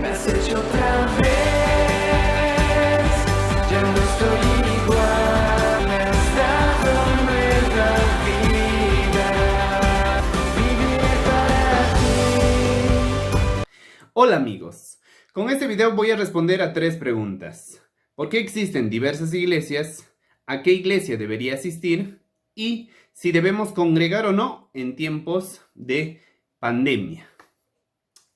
Me has hecho otra vez, ya no estoy igual. Me has dado nueva vida, viviré para ti. Hola amigos, con este video voy a responder a 3 preguntas. ¿Por qué existen diversas iglesias? ¿A qué iglesia debería asistir? Y si debemos congregar o no en tiempos de pandemia.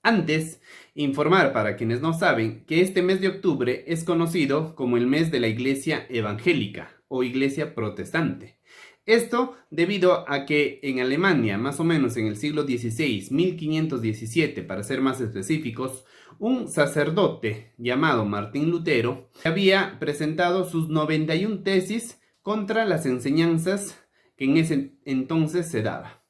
Antes, informar para quienes no saben que este mes de octubre es conocido como el mes de la Iglesia Evangélica o Iglesia Protestante. Esto debido a que en Alemania, más o menos en el siglo XVI, 1517 para ser más específicos, un sacerdote llamado Martín Lutero había presentado sus 91 tesis contra las enseñanzas que en ese entonces se daba.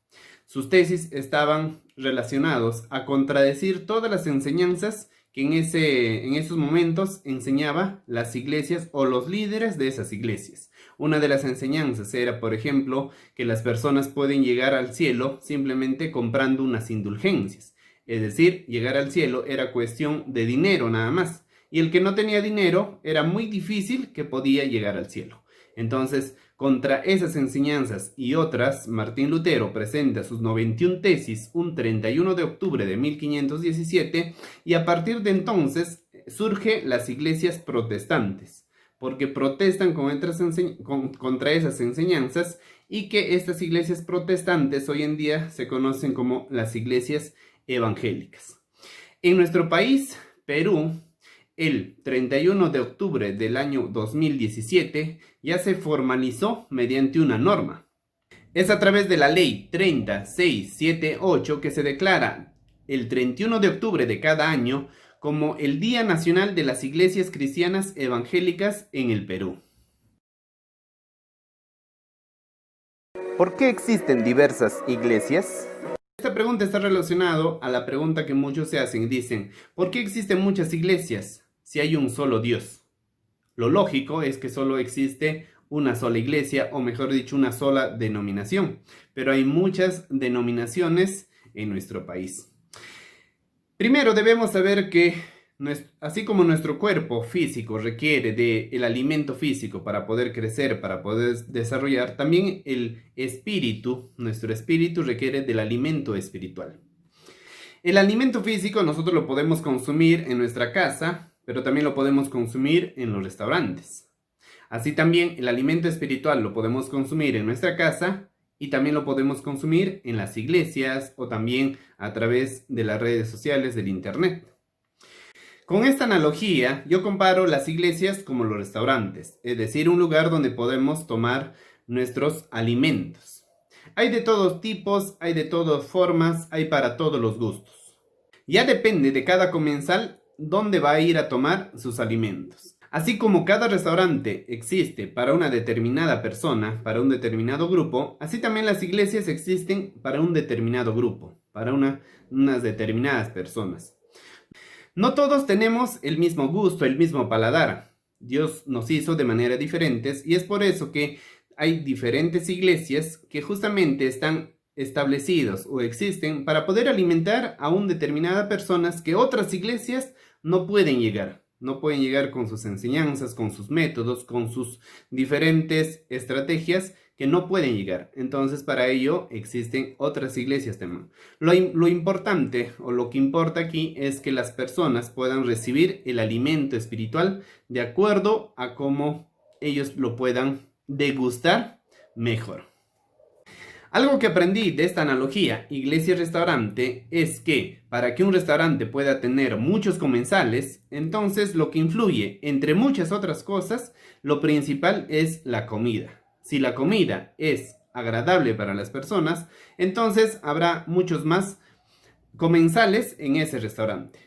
Sus tesis estaban relacionados a contradecir todas las enseñanzas que en esos momentos enseñaba las iglesias o los líderes de esas iglesias. Una de las enseñanzas era, por ejemplo, que las personas pueden llegar al cielo simplemente comprando unas indulgencias. Es decir, llegar al cielo era cuestión de dinero nada más. Y el que no tenía dinero era muy difícil que podía llegar al cielo. Entonces, contra esas enseñanzas y otras, Martín Lutero presenta sus 91 tesis un 31 de octubre de 1517 y a partir de entonces surgen las iglesias protestantes, porque protestan contra esas enseñanzas y que estas iglesias protestantes hoy en día se conocen como las iglesias evangélicas. En nuestro país, Perú, el 31 de octubre del año 2017 ya se formalizó mediante una norma. Es a través de la ley 30678 que se declara el 31 de octubre de cada año como el Día Nacional de las Iglesias Cristianas Evangélicas en el Perú. ¿Por qué existen diversas iglesias? Esta pregunta está relacionada a la pregunta que muchos se hacen y dicen, ¿por qué existen muchas iglesias si hay un solo Dios? Lo lógico es que solo existe una sola iglesia, o mejor dicho, una sola denominación, pero hay muchas denominaciones en nuestro país. Primero debemos saber que así como nuestro cuerpo físico requiere del alimento físico para poder crecer, para poder desarrollar, también el espíritu, nuestro espíritu requiere del alimento espiritual. El alimento físico nosotros lo podemos consumir en nuestra casa, pero también lo podemos consumir en los restaurantes. Así también el alimento espiritual lo podemos consumir en nuestra casa y también lo podemos consumir en las iglesias o también a través de las redes sociales del internet. Con esta analogía, yo comparo las iglesias como los restaurantes, es decir, un lugar donde podemos tomar nuestros alimentos. Hay de todos tipos, hay de todas formas, hay para todos los gustos. Ya depende de cada comensal dónde va a ir a tomar sus alimentos. Así como cada restaurante existe para una determinada persona, para un determinado grupo, así también las iglesias existen para un determinado grupo, para unas determinadas personas. No todos tenemos el mismo gusto, el mismo paladar. Dios nos hizo de maneras diferentes y es por eso que hay diferentes iglesias que justamente están establecidos o existen para poder alimentar a una determinada personas que otras iglesias no pueden llegar. No pueden llegar con sus enseñanzas, con sus métodos, con sus diferentes estrategias que no pueden llegar. Entonces, para ello existen otras iglesias también. Lo importante o lo que importa aquí es que las personas puedan recibir el alimento espiritual de acuerdo a cómo ellos lo puedan degustar mejor. Algo que aprendí de esta analogía iglesia-restaurante es que para que un restaurante pueda tener muchos comensales, entonces lo que influye, entre muchas otras cosas, lo principal es la comida. Si la comida es agradable para las personas, entonces habrá muchos más comensales en ese restaurante.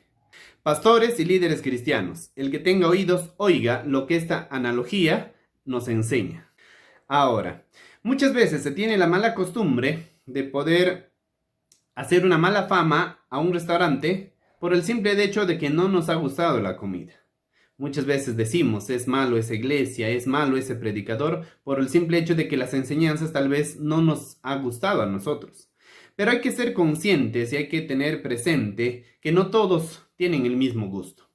Pastores y líderes cristianos, el que tenga oídos, oiga lo que esta analogía nos enseña. Ahora, muchas veces se tiene la mala costumbre de poder hacer una mala fama a un restaurante por el simple hecho de que no nos ha gustado la comida. Muchas veces decimos, es malo esa iglesia, es malo ese predicador, por el simple hecho de que las enseñanzas tal vez no nos ha gustado a nosotros. Pero hay que ser conscientes y hay que tener presente que no todos tienen el mismo gusto.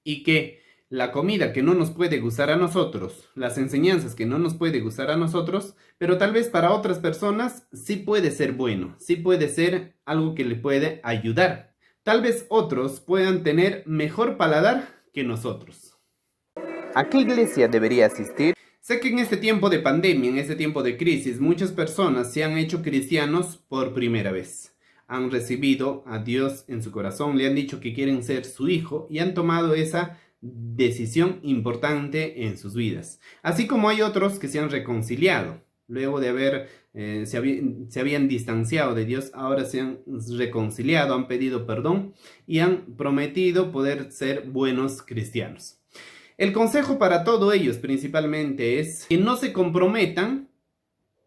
Y que la comida que no nos puede gustar a nosotros, las enseñanzas que no nos puede gustar a nosotros, pero tal vez para otras personas sí puede ser bueno, sí puede ser algo que le puede ayudar. Tal vez otros puedan tener mejor paladar que nosotros. ¿A qué iglesia debería asistir? Sé que en este tiempo de pandemia, en este tiempo de crisis, muchas personas se han hecho cristianos por primera vez. Han recibido a Dios en su corazón, le han dicho que quieren ser su hijo y han tomado esa decisión importante en sus vidas. Así como hay otros que se han reconciliado. Luego de haber, se habían distanciado de Dios, ahora se han reconciliado, han pedido perdón y han prometido poder ser buenos cristianos. El consejo para todos ellos principalmente es que no se comprometan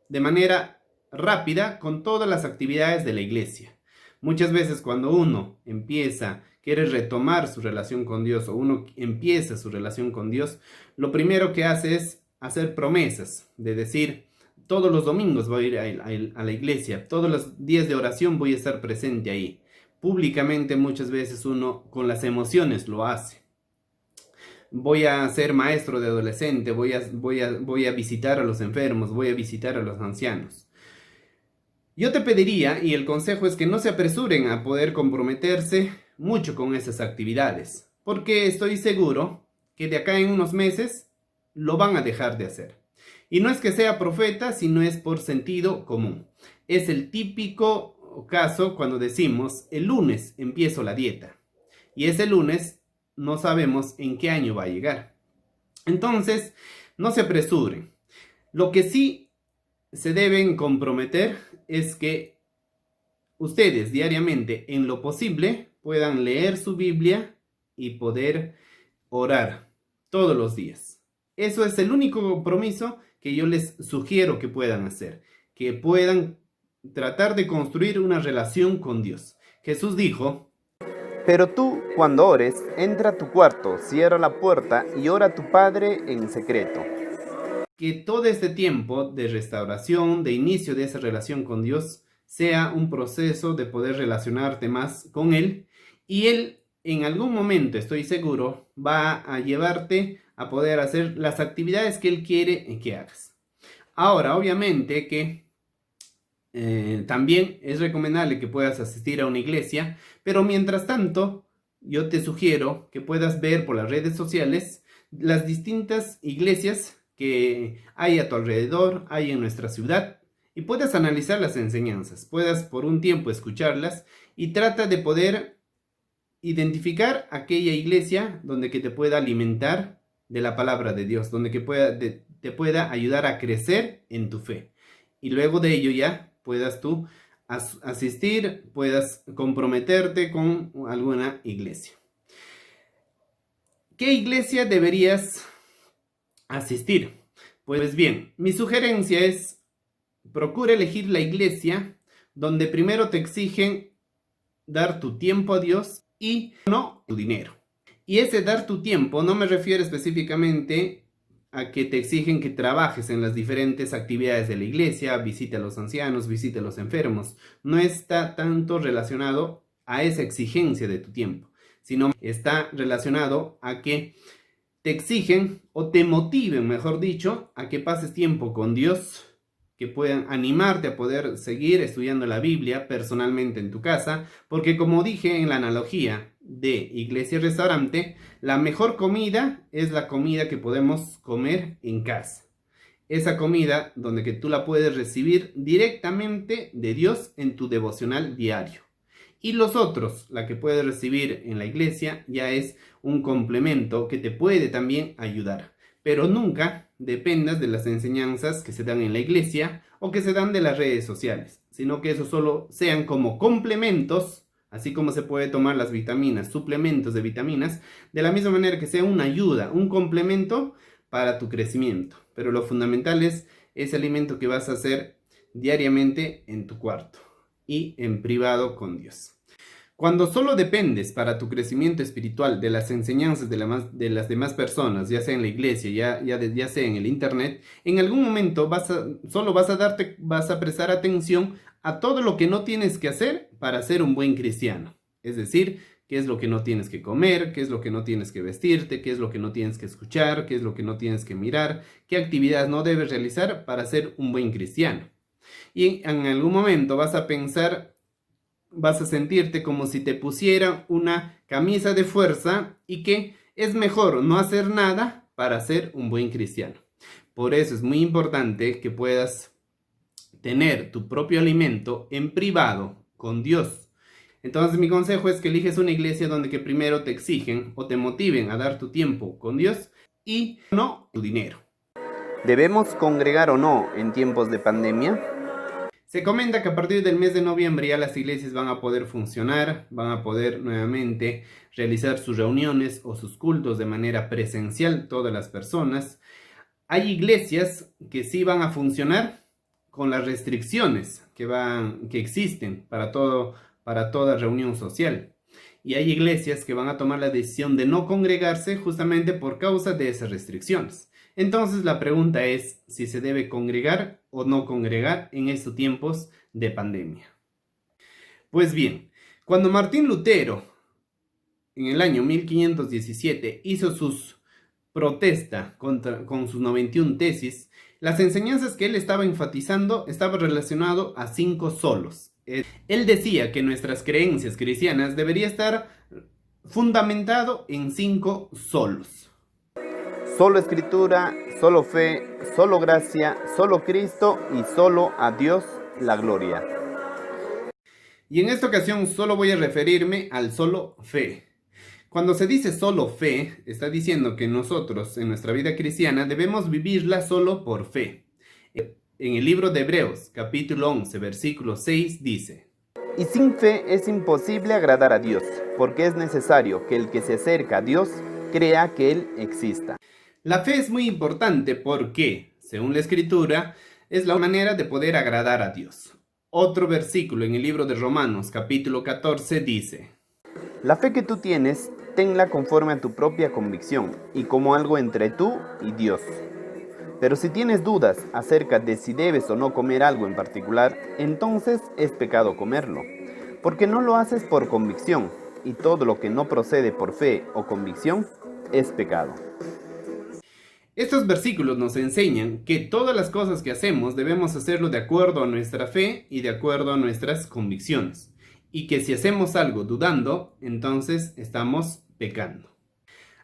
de manera rápida con todas las actividades de la iglesia. Muchas veces cuando uno quiere retomar su relación con Dios o uno empieza su relación con Dios, lo primero que hace es hacer promesas, de decir, todos los domingos voy a ir a la iglesia, todos los días de oración voy a estar presente ahí. Públicamente muchas veces uno con las emociones lo hace. Voy a ser maestro de adolescente, voy a visitar a los enfermos, voy a visitar a los ancianos. Yo te pediría, y el consejo es que no se apresuren a poder comprometerse mucho con esas actividades, porque estoy seguro que de acá en unos meses lo van a dejar de hacer. Y no es que sea profeta, sino es por sentido común. Es el típico caso cuando decimos, el lunes empiezo la dieta, y ese lunes no sabemos en qué año va a llegar. Entonces, no se apresuren. Lo que sí se deben comprometer es que ustedes diariamente, en lo posible, puedan leer su Biblia y poder orar todos los días. Eso es el único compromiso que yo les sugiero que puedan hacer, que puedan tratar de construir una relación con Dios. Jesús dijo: Pero tú, cuando ores, entra a tu cuarto, cierra la puerta y ora a tu Padre en secreto. Que todo este tiempo de restauración, de inicio de esa relación con Dios, sea un proceso de poder relacionarte más con Él, y Él en algún momento, estoy seguro, va a llevarte a poder hacer las actividades que Él quiere que hagas. Ahora, obviamente que también es recomendable que puedas asistir a una iglesia, pero mientras tanto, yo te sugiero que puedas ver por las redes sociales las distintas iglesias que hay a tu alrededor, hay en nuestra ciudad, y puedas analizar las enseñanzas, puedas por un tiempo escucharlas y trata de poder identificar aquella iglesia donde que te pueda alimentar de la palabra de Dios, donde que te pueda ayudar a crecer en tu fe. Y luego de ello ya puedas tú asistir, puedas comprometerte con alguna iglesia. ¿Qué iglesia deberías asistir? Pues bien, mi sugerencia es: procura elegir la iglesia donde primero te exigen dar tu tiempo a Dios y no tu dinero. Y ese dar tu tiempo no me refiero específicamente a que te exigen que trabajes en las diferentes actividades de la iglesia, visite a los ancianos, visite a los enfermos. No está tanto relacionado a esa exigencia de tu tiempo, sino está relacionado a que te exigen o te motiven, mejor dicho, a que pases tiempo con Dios, que puedan animarte a poder seguir estudiando la Biblia personalmente en tu casa, porque como dije en la analogía de iglesia-restaurante, la mejor comida es la comida que podemos comer en casa. Esa comida donde que tú la puedes recibir directamente de Dios en tu devocional diario. Y los otros, la que puedes recibir en la iglesia, ya es un complemento que te puede también ayudar. Pero nunca dependas de las enseñanzas que se dan en la iglesia o que se dan de las redes sociales, sino que eso solo sean como complementos, así como se puede tomar las vitaminas, suplementos de vitaminas, de la misma manera que sea una ayuda, un complemento para tu crecimiento. Pero lo fundamental es ese alimento que vas a hacer diariamente en tu cuarto y en privado con Dios. Cuando solo dependes para tu crecimiento espiritual de las enseñanzas de las demás personas, ya sea en la iglesia, ya sea en el internet, en algún momento solo vas a prestar atención a todo lo que no tienes que hacer para ser un buen cristiano. Es decir, qué es lo que no tienes que comer, qué es lo que no tienes que vestirte, qué es lo que no tienes que escuchar, qué es lo que no tienes que mirar, qué actividades no debes realizar para ser un buen cristiano. Y en algún momento vas a pensar, vas a sentirte como si te pusieran una camisa de fuerza y que es mejor no hacer nada para ser un buen cristiano. Por eso es muy importante que puedas tener tu propio alimento en privado con Dios. Entonces mi consejo es que eliges una iglesia donde que primero te exigen o te motiven a dar tu tiempo con Dios y no tu dinero. ¿Debemos congregar o no en tiempos de pandemia? Se comenta que a partir del mes de noviembre ya las iglesias van a poder funcionar, van a poder nuevamente realizar sus reuniones o sus cultos de manera presencial, todas las personas. Hay iglesias que sí van a funcionar con las restricciones que existen para toda reunión social. Y hay iglesias que van a tomar la decisión de no congregarse justamente por causa de esas restricciones. Entonces la pregunta es si se debe congregar o no congregar en estos tiempos de pandemia. Pues bien, cuando Martín Lutero en el año 1517 hizo sus protesta con sus 91 tesis, las enseñanzas que él estaba enfatizando estaban relacionadas a 5 solos. Él decía que nuestras creencias cristianas debería estar fundamentado en 5 solos. Solo escritura, solo fe, solo gracia, solo Cristo y solo a Dios la gloria. Y en esta ocasión solo voy a referirme al solo fe. Cuando se dice solo fe, está diciendo que nosotros en nuestra vida cristiana debemos vivirla solo por fe. En el libro de Hebreos, capítulo 11, versículo 6, dice: Y sin fe es imposible agradar a Dios, porque es necesario que el que se acerca a Dios crea que Él exista. La fe es muy importante porque, según la Escritura, es la manera de poder agradar a Dios. Otro versículo en el libro de Romanos, capítulo 14, dice: La fe que tú tienes, tenla conforme a tu propia convicción y como algo entre tú y Dios. Pero si tienes dudas acerca de si debes o no comer algo en particular, entonces es pecado comerlo, porque no lo haces por convicción, y todo lo que no procede por fe o convicción es pecado. Estos versículos nos enseñan que todas las cosas que hacemos debemos hacerlo de acuerdo a nuestra fe y de acuerdo a nuestras convicciones. Y que si hacemos algo dudando, entonces estamos pecando.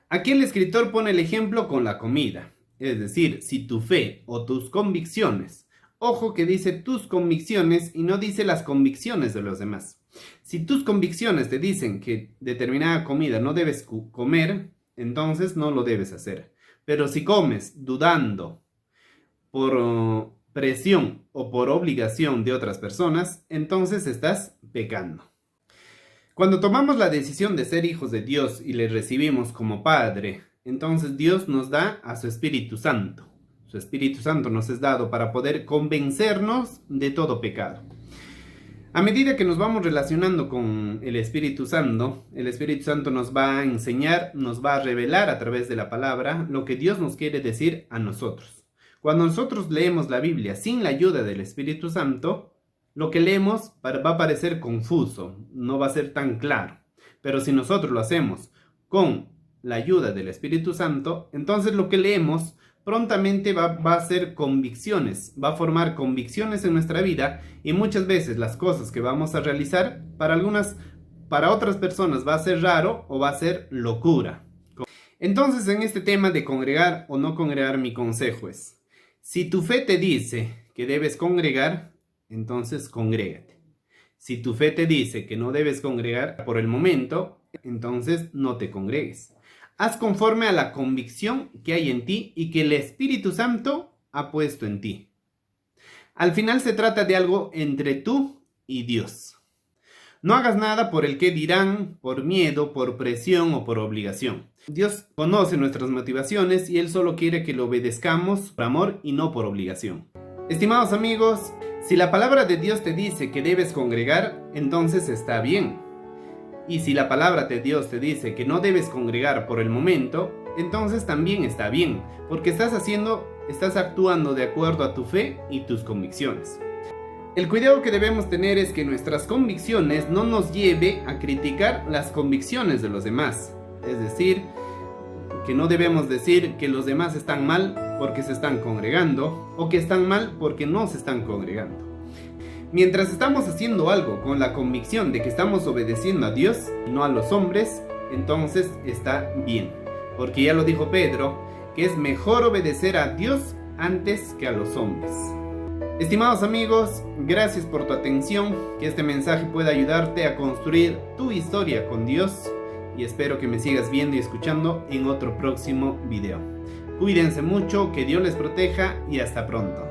Aquí el escritor pone el ejemplo con la comida. Es decir, si tu fe o tus convicciones, ojo que dice tus convicciones y no dice las convicciones de los demás. Si tus convicciones te dicen que determinada comida no debes comer, entonces no lo debes hacer. Pero si comes dudando por presión o por obligación de otras personas, entonces estás pecando. Cuando tomamos la decisión de ser hijos de Dios y le recibimos como Padre, entonces Dios nos da a su Espíritu Santo. Su Espíritu Santo nos es dado para poder convencernos de todo pecado. A medida que nos vamos relacionando con el Espíritu Santo nos va a enseñar, nos va a revelar a través de la palabra lo que Dios nos quiere decir a nosotros. Cuando nosotros leemos la Biblia sin la ayuda del Espíritu Santo, lo que leemos va a parecer confuso, no va a ser tan claro. Pero si nosotros lo hacemos con la ayuda del Espíritu Santo, entonces lo que leemos prontamente va a ser convicciones, va a formar convicciones en nuestra vida y muchas veces las cosas que vamos a realizar para otras personas va a ser raro o va a ser locura. Entonces en este tema de congregar o no congregar, mi consejo es: si tu fe te dice que debes congregar, entonces congrégate. Si tu fe te dice que no debes congregar por el momento, entonces no te congregues. Haz conforme a la convicción que hay en ti y que el Espíritu Santo ha puesto en ti. Al final se trata de algo entre tú y Dios. No hagas nada por el que dirán, por miedo, por presión o por obligación. Dios conoce nuestras motivaciones y Él solo quiere que lo obedezcamos por amor y no por obligación. Estimados amigos, si la palabra de Dios te dice que debes congregar, entonces está bien. Y si la palabra de Dios te dice que no debes congregar por el momento, entonces también está bien, porque estás actuando de acuerdo a tu fe y tus convicciones. El cuidado que debemos tener es que nuestras convicciones no nos lleve a criticar las convicciones de los demás. Es decir, que no debemos decir que los demás están mal porque se están congregando o que están mal porque no se están congregando. Mientras estamos haciendo algo con la convicción de que estamos obedeciendo a Dios y no a los hombres, entonces está bien. Porque ya lo dijo Pedro, que es mejor obedecer a Dios antes que a los hombres. Estimados amigos, gracias por tu atención, que este mensaje pueda ayudarte a construir tu historia con Dios y espero que me sigas viendo y escuchando en otro próximo video. Cuídense mucho, que Dios les proteja y hasta pronto.